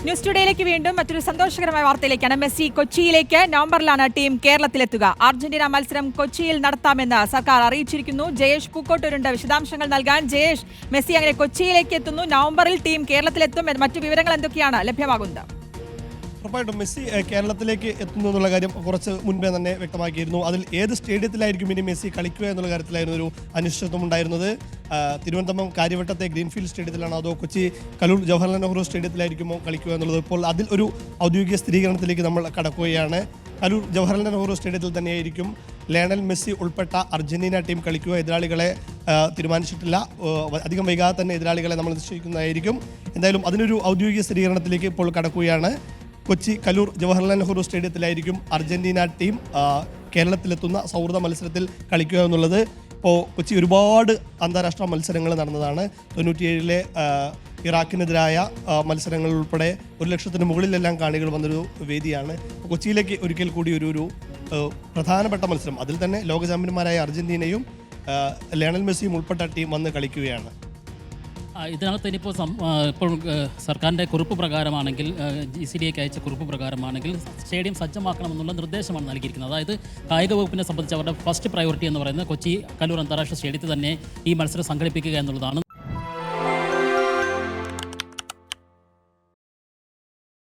News ടുഡേയിലേക്ക് വീണ്ടും മറ്റൊരു സന്തോഷകരമായ വാർത്തയിലേക്കാണ്. മെസ്സി കൊച്ചിയിലേക്ക് നവംബറിലാണ് ടീം കേരളത്തിലെത്തുക. അർജന്റീന മത്സരം കൊച്ചിയിൽ നടത്താമെന്ന് സർക്കാർ അറിയിച്ചിരിക്കുന്നു. ജയേഷ് പൂക്കോട്ടൂരുണ്ട് വിശദാംശങ്ങൾ നൽകാൻ. ജയേഷ്, മെസ്സി അങ്ങനെ കൊച്ചിയിലേക്ക് എത്തുന്നു, നവംബറിൽ ടീം കേരളത്തിലെത്തും, മറ്റു വിവരങ്ങൾ എന്തൊക്കെയാണ് ലഭ്യമാകുന്നത്? ഉറപ്പായിട്ടും മെസ്സി കേരളത്തിലേക്ക് എത്തുന്നു എന്നുള്ള കാര്യം കുറച്ച് മുൻപേ തന്നെ വ്യക്തമാക്കിയിരുന്നു. അതിൽ ഏത് സ്റ്റേഡിയത്തിലായിരിക്കും ഇനി മെസ്സി കളിക്കുക എന്നുള്ള കാര്യത്തിലായിരുന്നു ഒരു അനിശ്ചിതത്വം ഉണ്ടായിരുന്നത്. തിരുവനന്തപുരം കാര്യവട്ടത്തെ ഗ്രീൻഫീൽഡ് സ്റ്റേഡിയത്തിലാണോ അതോ കൊച്ചി കലൂർ ജവഹർലാൽ നെഹ്റു സ്റ്റേഡിയത്തിലായിരിക്കുമോ കളിക്കുക എന്നുള്ളത് ഇപ്പോൾ അതിൽ ഒരു ഔദ്യോഗിക സ്ഥിരീകരണത്തിലേക്ക് നമ്മൾ കടക്കുകയാണ്. കലൂർ ജവഹർലാൽ നെഹ്റു സ്റ്റേഡിയത്തിൽ തന്നെയായിരിക്കും ലയണൽ മെസ്സി ഉൾപ്പെട്ട അർജന്റീന ടീം കളിക്കുക. എതിരാളികളെ തീരുമാനിച്ചിട്ടില്ല. അധികം വൈകാതെ തന്നെ എതിരാളികളെ നമ്മൾ നിശ്ചയിക്കുന്നതായിരിക്കും. എന്തായാലും അതിനൊരു ഔദ്യോഗിക സ്ഥിരീകരണത്തിലേക്ക് ഇപ്പോൾ കടക്കുകയാണ്. കൊച്ചി കലൂർ ജവഹർലാൽ നെഹ്റു സ്റ്റേഡിയത്തിലായിരിക്കും അർജന്റീന ടീം കേരളത്തിലെത്തുന്ന സൗഹൃദ മത്സരത്തിൽ കളിക്കുക എന്നുള്ളത്. ഇപ്പോൾ കൊച്ചി ഒരുപാട് അന്താരാഷ്ട്ര മത്സരങ്ങൾ നടന്നതാണ്. 97-ലെ ഇറാഖിനെതിരായ മത്സരങ്ങൾ ഉൾപ്പെടെ 100,000-ന് മുകളിലെല്ലാം കാണികൾ വന്നൊരു വേദിയാണ്. കൊച്ചിയിലേക്ക് ഒരിക്കൽ കൂടി ഒരു പ്രധാനപ്പെട്ട മത്സരം, അതിൽ തന്നെ ലോക ചാമ്പ്യന്മാരായ അർജന്റീനയും ലയണൽ മെസ്സിയും ഉൾപ്പെട്ട ടീം വന്ന് കളിക്കുകയാണ്. ഇതിനകത്ത് ഇനിയിപ്പോൾ ഇപ്പോൾ സർക്കാരിൻ്റെ കുറിപ്പ് പ്രകാരമാണെങ്കിൽ GCDA അയച്ച കുറിപ്പ് പ്രകാരമാണെങ്കിൽ സ്റ്റേഡിയം സജ്ജമാക്കണമെന്നുള്ള നിർദ്ദേശമാണ് നൽകിയിരിക്കുന്നത്. അതായത് കായിക വകുപ്പിനെ സംബന്ധിച്ച് അവരുടെ ഫസ്റ്റ് പ്രയോറിറ്റി എന്ന് പറയുന്നത് കൊച്ചി കലൂർ അന്താരാഷ്ട്ര സ്റ്റേഡിയത്തിൽ തന്നെ ഈ മത്സരം സംഘടിപ്പിക്കുക എന്നുള്ളതാണ്.